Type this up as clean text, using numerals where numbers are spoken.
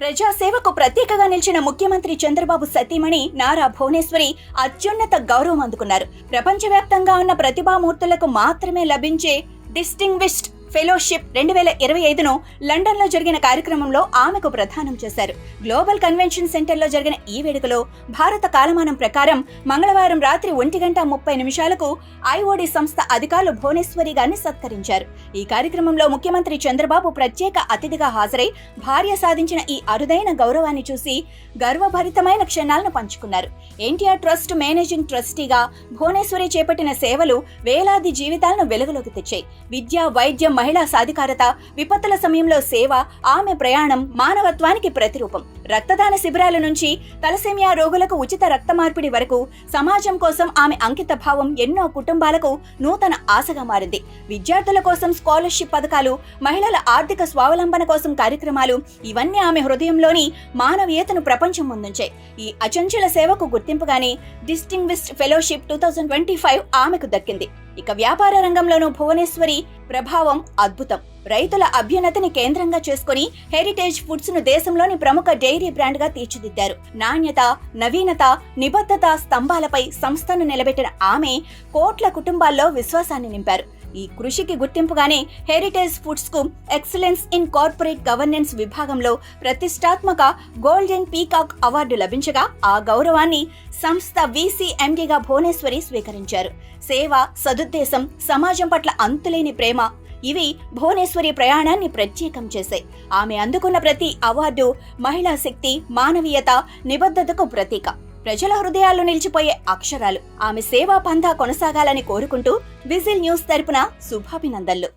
ప్రజాసేవకు ప్రత్యేకగా నిలిచిన ముఖ్యమంత్రి చంద్రబాబు సతీమణి నారా భువనేశ్వరి అత్యున్నత గౌరవం అందుకున్నారు. ప్రపంచవ్యాప్తంగా ఉన్న ప్రతిభామూర్తులకు మాత్రమే లభించే డిస్టింగ్విష్డ్ ఫెలోషిప్ 2025ను లండన్ లో జరిగిన కార్యక్రమంలో ఆమెకు ప్రదానం చేశారు. గ్లోబల్ కన్వెన్షన్ సెంటర్ లో జరిగిన ఈ వేడుకలో భారత కాలమానం ప్రకారం మంగళవారం రాత్రి 1:30 ఐఓడి సంస్థ అధికారులు భువనేశ్వరి గారిని సత్కరించారు. ఈ కార్యక్రమంలో ముఖ్యమంత్రి చంద్రబాబు ప్రత్యేక అతిథిగా హాజరై భార్య సాధించిన ఈ అరుదైన గౌరవాన్ని చూసి గర్వభరితమైన క్షణాలను పంచుకున్నారు. ఎన్టీఆర్ ట్రస్ట్ మేనేజింగ్ ట్రస్టీగా భువనేశ్వరి చేపట్టిన సేవలు వేలాది జీవితాలను వెలుగులోకి తెచ్చాయి. విద్య, వైద్యం, మహిళా సాధికారత, విపత్తుల సమయంలో సేవ ఆమె ప్రయాణం మానవత్వానికి ప్రతిరూపం. రక్తదాన శిబిరాల నుంచి తలసేమియా రోగులకు ఉచిత రక్త మార్పిడి వరకు సమాజం కోసం ఆమె అంకిత భావం ఎన్నో కుటుంబాలకు నూతన ఆశగా మారింది. విద్యార్థుల కోసం స్కాలర్షిప్ పథకాలు, మహిళల ఆర్థిక స్వావలంబన కోసం కార్యక్రమాలు, ఇవన్నీ ఆమె హృదయంలోని మానవీయతను ప్రపంచం ముందుంచాయి. ఈ అచంచల సేవకు గుర్తింపుగానే డిస్టింగ్విష్డ్ ఫెలోషిప్ 2025 ఆమెకు దక్కింది. ఇక వ్యాపార రంగంలోనూ భువనేశ్వరి ప్రభావం అద్భుతం. రైతుల అభ్యున్నతిని కేంద్రంగా చేసుకుని హెరిటేజ్ ఫుడ్స్ ను దేశంలోని ప్రముఖ డైరీ బ్రాండ్ గా తీర్చిదిద్దారు. నాణ్యత, నవీనత, నిబద్ధత స్తంభాలపై సంస్థను నిలబెట్టిన ఆమె కోట్ల కుటుంబాల్లో విశ్వాసాన్ని నింపారు. ఈ కృషికి గుర్తింపుగానే హెరిటేజ్ ఫుడ్స్ కు ఎక్సలెన్స్ ఇన్ కార్పొరేట్ గవర్నెన్స్ విభాగంలో ప్రతిష్టాత్మక గోల్డెన్ పీకాక్ అవార్డు లభించగా ఆ గౌరవాన్ని సంస్థ VCMDగా భువనేశ్వరి స్వీకరించారు. సేవ, సదుద్దేశం, సమాజం పట్ల అంతులేని ప్రేమ ఇవి భువనేశ్వరి ప్రయాణాన్ని ప్రత్యేకం చేశాయి. ఆమె అందుకున్న ప్రతి అవార్డు మహిళా శక్తి, మానవీయత, నిబద్ధతకు ప్రతీక. ప్రజల హృదయాల్లో నిలిచిపోయే అక్షరాలు. ఆమె సేవా పంథా కొనసాగాలని కోరుకుంటూ విజిల్ న్యూస్ తరపున శుభాభినందనలు.